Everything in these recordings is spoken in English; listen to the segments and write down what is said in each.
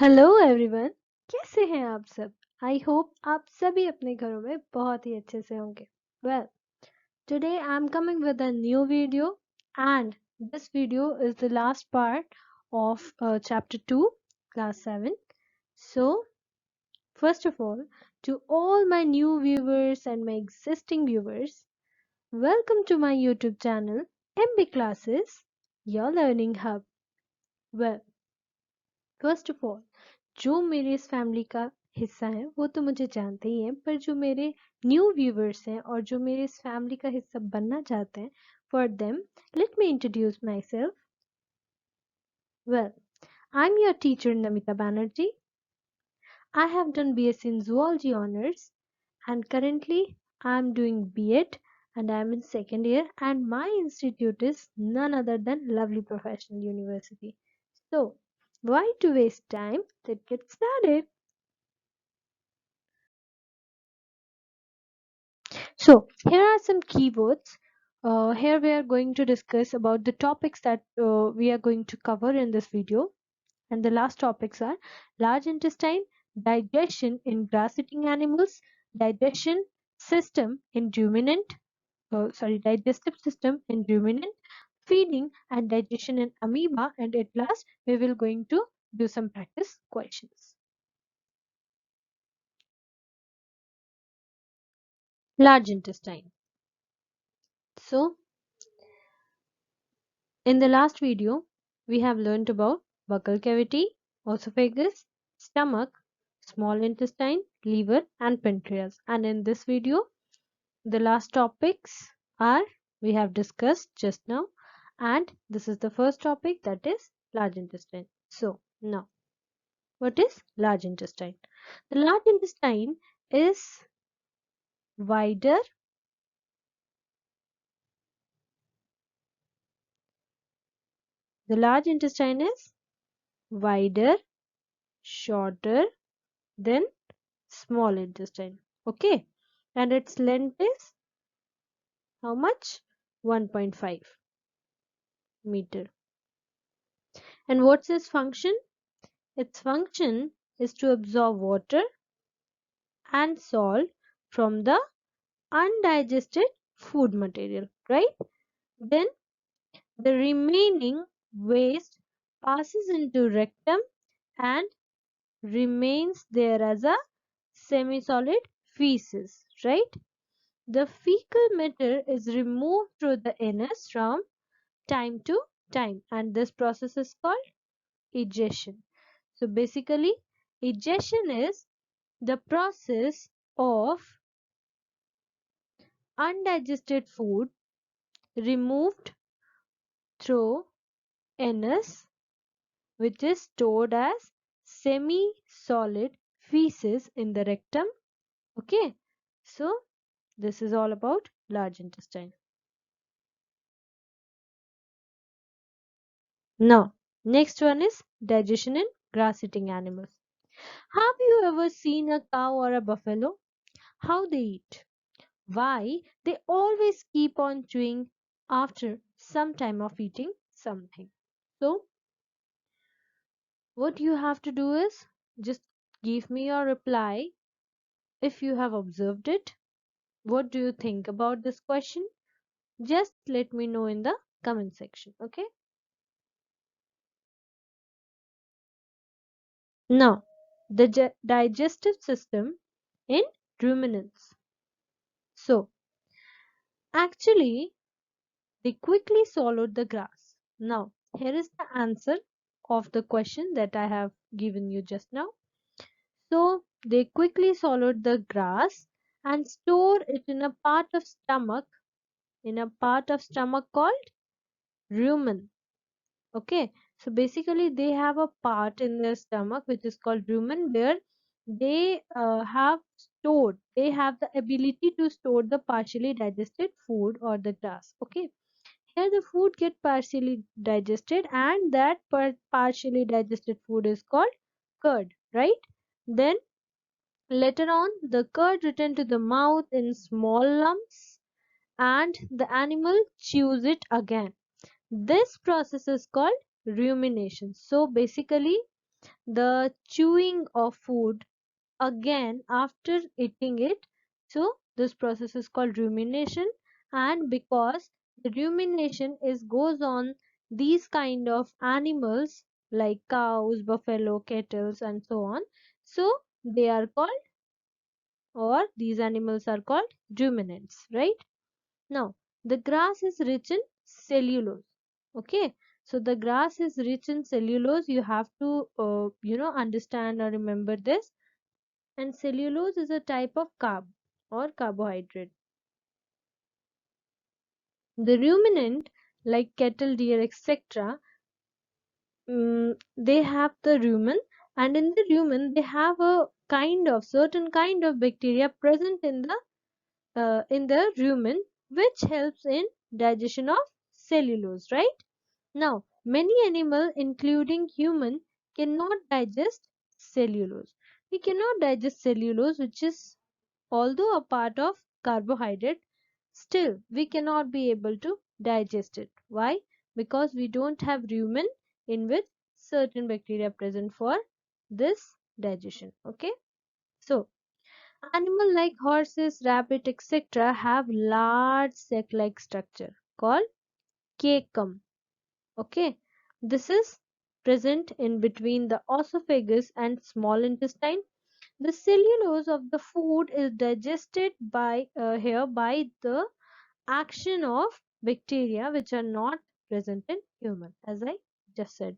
Hello everyone. कैसे हैं आप सब? आई होप आप सभी अपने घरों में बहुत ही अच्छे से होंगे। Well, today I am coming with a new video and this video is the last part of chapter 2 class 7. So first of all, to all my new viewers and my existing viewers, welcome to my YouTube channel MB Classes, your learning hub. Well, first of all, जो मेरे इस family का हिस्सा है वो तो मुझे जानते ही हैं, पर जो मेरे न्यू व्यूवर्स हैं और जो मेरे इस फैमिली का हिस्सा बनना चाहते हैं, for them let me introduce my self. Well, I am your teacher Namita Banerjee. I have done BSc in Zoology Honours and currently I am doing B.Ed and I am in second year, and my institute is none other than Lovely Professional University. So, why to waste time? Let's get started. So here are some keywords. Here we are going to discuss about the topics that we are going to cover in this video. And the last topics are large intestine, digestion in grass-eating animals, digestion system in digestive system in ruminant, feeding and digestion in amoeba, and at last we will going to do some practice questions. Large intestine. So in the last video, we have learnt about buccal cavity, esophagus, stomach, small intestine, liver and pancreas. And in this video, the last topics are we have discussed just now, and this is the first topic, that is large intestine. So now, what is large intestine? The large intestine is wider, the large intestine is wider, shorter than small intestine. Okay, and its length is how much? 1.5 meter. And what's its function? Its function is to absorb water and salt from the undigested food material, right? Then the remaining waste passes into rectum and remains there as a semi-solid feces, right? The fecal matter is removed through the anus from time to time, and this process is called egestion. So basically, egestion is the process of undigested food removed through anus, which is stored as semi-solid feces in the rectum. Okay, so this is all about large intestine. Now, next one is digestion in grass-eating animals. Have you ever seen a cow or a buffalo? How they eat? Why they always keep on chewing after some time of eating something. So, what you have to do is just give me your reply if you have observed it. What do you think about this question? Just let me know in the comment section. Okay. Now, the digestive system in ruminants. So, actually, they quickly swallowed the grass. Now, here is the answer of the question that I have given you just now. So, they quickly swallowed the grass and store it in a part of stomach called rumen. Okay, so basically they have a part in their stomach which is called rumen, where they have the ability to store the partially digested food or the grass. Okay, here the food get partially digested, and that partially digested food is called curd, right? Then later on the curd return to the mouth in small lumps and the animal chews it again. This process is called rumination. So basically the chewing of food again after eating it. So this process is called rumination, and because the rumination is goes on these kind of animals like cows, buffalo, cattle, and so on. So they are called, or these animals are called ruminants, right? Now the grass is rich in cellulose. Okay, so the grass is rich in cellulose. You have to understand or remember this. And cellulose is a type of carb or carbohydrate. The ruminant, like cattle, deer, etc., they have the rumen, and in the rumen they have a kind of certain kind of bacteria present in the rumen, which helps in digestion of cellulose. Right now, many animals, including human, cannot digest cellulose. We cannot digest cellulose, which is although a part of carbohydrate, still we cannot be able to digest it. Why? Because we don't have rumen in which certain bacteria present for this digestion. Okay, so animal like horses, rabbit, etc. have large sac-like structure called cecum. Okay, this is present in between the esophagus and small intestine. The cellulose of the food is digested by the action of bacteria which are not present in human, as I just said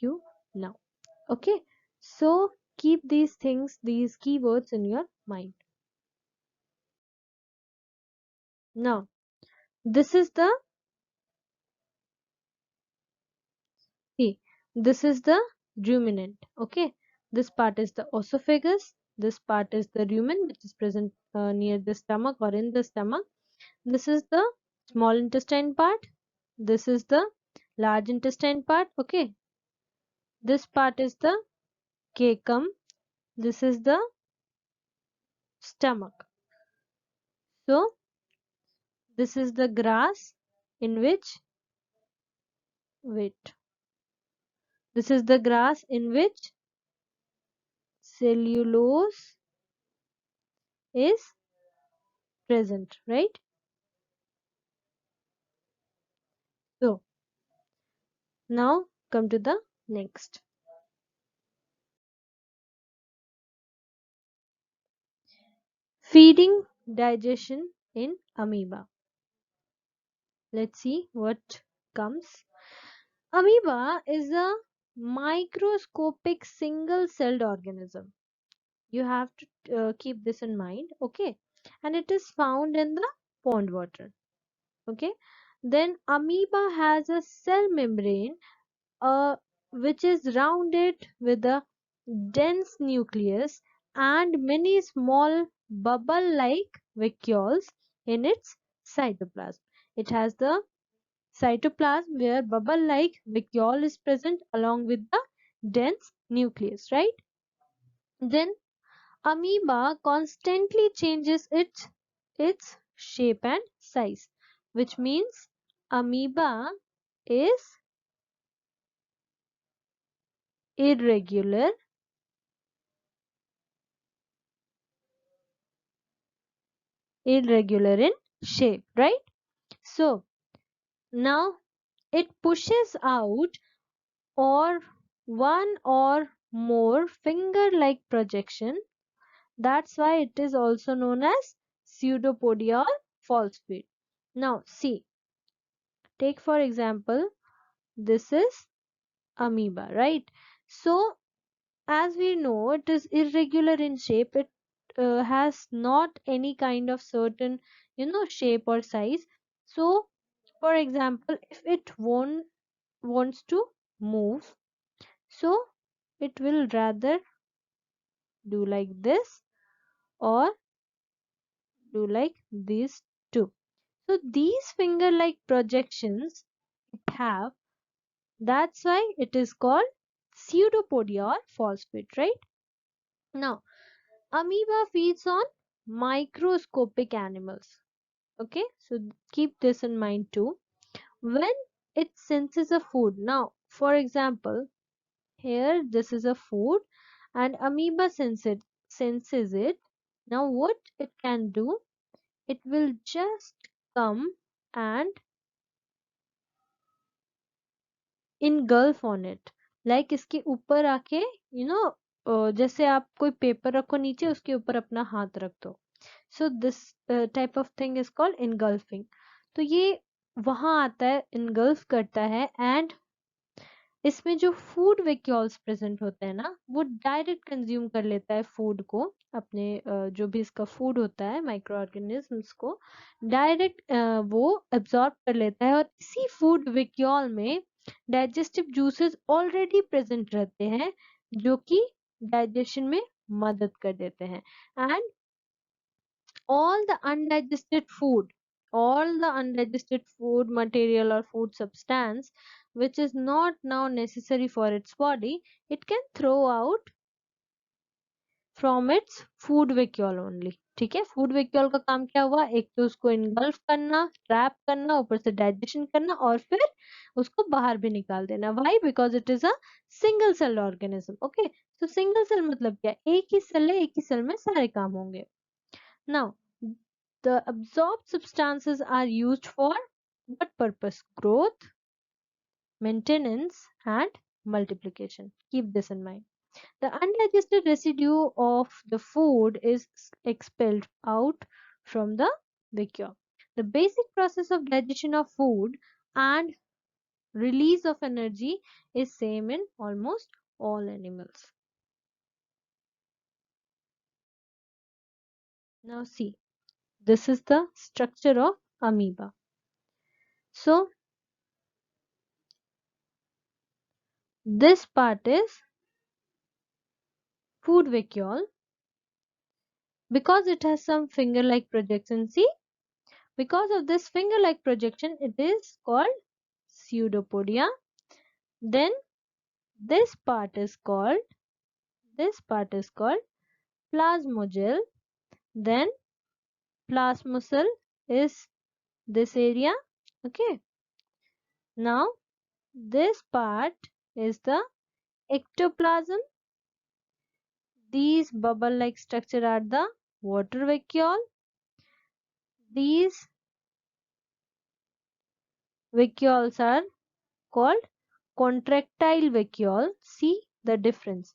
you now. Okay, so keep these things, these keywords in your mind. Now, this is the see, this is the ruminant. Okay, this part is the esophagus. This part is the rumen, which is present near the stomach or in the stomach. This is the small intestine part. This is the large intestine part. Okay, this part is the cecum. This is the stomach. So this is the grass in which, wait, this is the grass in which cellulose is present, right? So now come to the next. Feeding digestion in amoeba. Let's see what comes. Amoeba is a microscopic single-celled organism. You have to keep this in mind, okay? And it is found in the pond water, okay? Then amoeba has a cell membrane which is rounded with a dense nucleus and many small bubble-like vacuoles in its cytoplasm. It has the cytoplasm where bubble-like vacuole is present along with the dense nucleus, right? Then amoeba constantly changes its shape and size, which means amoeba is irregular in shape, right? So now it pushes out or one or more finger-like projection. That's why it is also known as pseudopodia or false feet. Now see, take for example, this is amoeba, right? So as we know, it is irregular in shape. It has not any kind of certain, shape or size. So for example, if it wants to move, so it will rather do like this or do like these two. So these finger like projections it have, that's why it is called pseudopodia or false feet, right? Now amoeba feeds on microscopic animals. Okay, so keep this in mind too. When it senses a food, now for example, here this is a food and amoeba senses it. Now what it can do, it will just come and engulf on it, like इसके ऊपर आके जैसे आप कोई paper रखो नीचे, उसके ऊपर अपना हाथ रख दो. So this type of thing is called engulfing. तो ये वहां आता है, engulf करता है, and इसमें जो फूड वेक्यूल्स प्रेजेंट होते हैं ना, वो डायरेक्ट कंज्यूम कर लेता है फूड को, अपने जो भी इसका फूड होता है माइक्रो ऑर्गेनिजम्स को डायरेक्ट वो एब्जॉर्ब कर लेता है. और इसी फूड वेक्यूल में डाइजेस्टिव जूसेस ऑलरेडी प्रेजेंट रहते हैं जो कि डाइजेशन में मदद कर देते हैं. And all the undigested food, all the undigested food material or food substance which is not now necessary for its body, it can throw out from its food vacuole only. ठीक है, food vacuole का काम क्या हुआ, एक तो उसको engulf करना, ट्रैप करना, ऊपर से डाइजेशन करना और फिर उसको बाहर भी निकाल देना. Why? Because it is a single cell organism. Okay, तो सिंगल सेल मतलब क्या, एक ही सेल है, एक ही सेल में सारे काम होंगे. Now, the absorbed substances are used for what purpose? Growth, maintenance, and multiplication. Keep this in mind. The undigested residue of the food is expelled out from the vacuole. The basic process of digestion of food and release of energy is same in almost all animals. Now see, this is the structure of amoeba. So this part is food vacuole. Because it has some finger-like projection, see, because of this finger-like projection, it is called pseudopodia. Then this part is called plasmogel. Then plasmocell is this area. Okay, now this part is the ectoplasm. These bubble-like structure are the water vacuole. These vacuoles are called contractile vacuole. See the difference.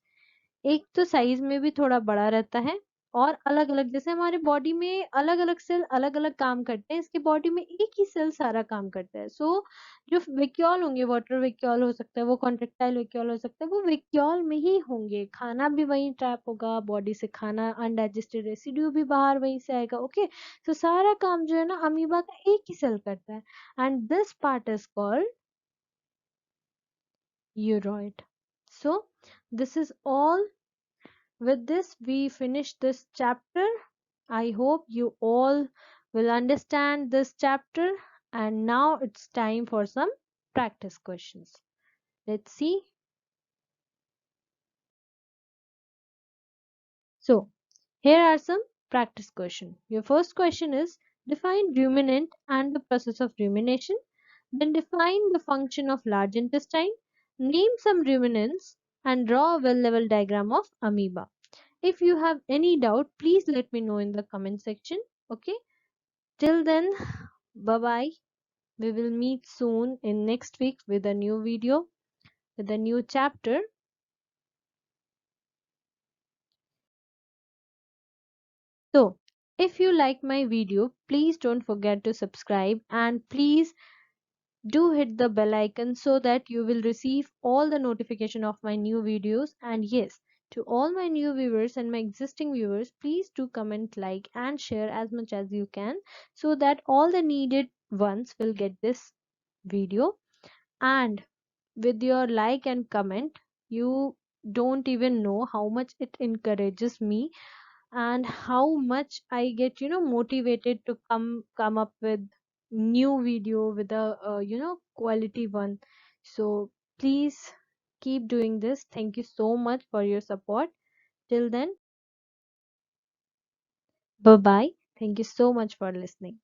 एक तो size में भी थोड़ा बड़ा रहता है और अलग अलग, जैसे हमारे बॉडी में अलग अलग सेल अलग अलग काम करते हैं, इसके बॉडी में एक ही सेल सारा काम करता है. सो जो वेक्यूल होंगे, वाटर वेक्यूल हो सकता है, वो कॉन्ट्रेक्टाइल वेक्यूल हो सकता है, वो वेक्यूल में ही होंगे. खाना भी वहीं ट्रैप होगा बॉडी से, खाना अनडाइजेस्टेड रेसिड्यू भी बाहर वहीं से आएगा. ओके, तो सारा काम जो है ना अमीबा का एक ही सेल करता है. And this part is called uroid. So this is all. With this, we finish this chapter. I hope you all will understand this chapter. And now it's time for some practice questions. Let's see. So, here are some practice questions. Your first question is, define ruminant and the process of rumination. Then define the function of large intestine. Name some ruminants and draw a well-level diagram of amoeba. If you have any doubt, please let me know in the comment section. Okay. Till then, bye bye. We will meet soon in next week with a new video, with a new chapter. So, if you like my video, please don't forget to subscribe and please do hit the bell icon so that you will receive all the notification of my new videos. And yes, to all my new viewers and my existing viewers, please do comment, like and share as much as you can so that all the needed ones will get this video. And with your like and comment, you don't even know how much it encourages me and how much I get motivated to come up with new video with a quality one. So please keep doing this. Thank you so much for your support. Till then, bye bye. Thank you so much for listening.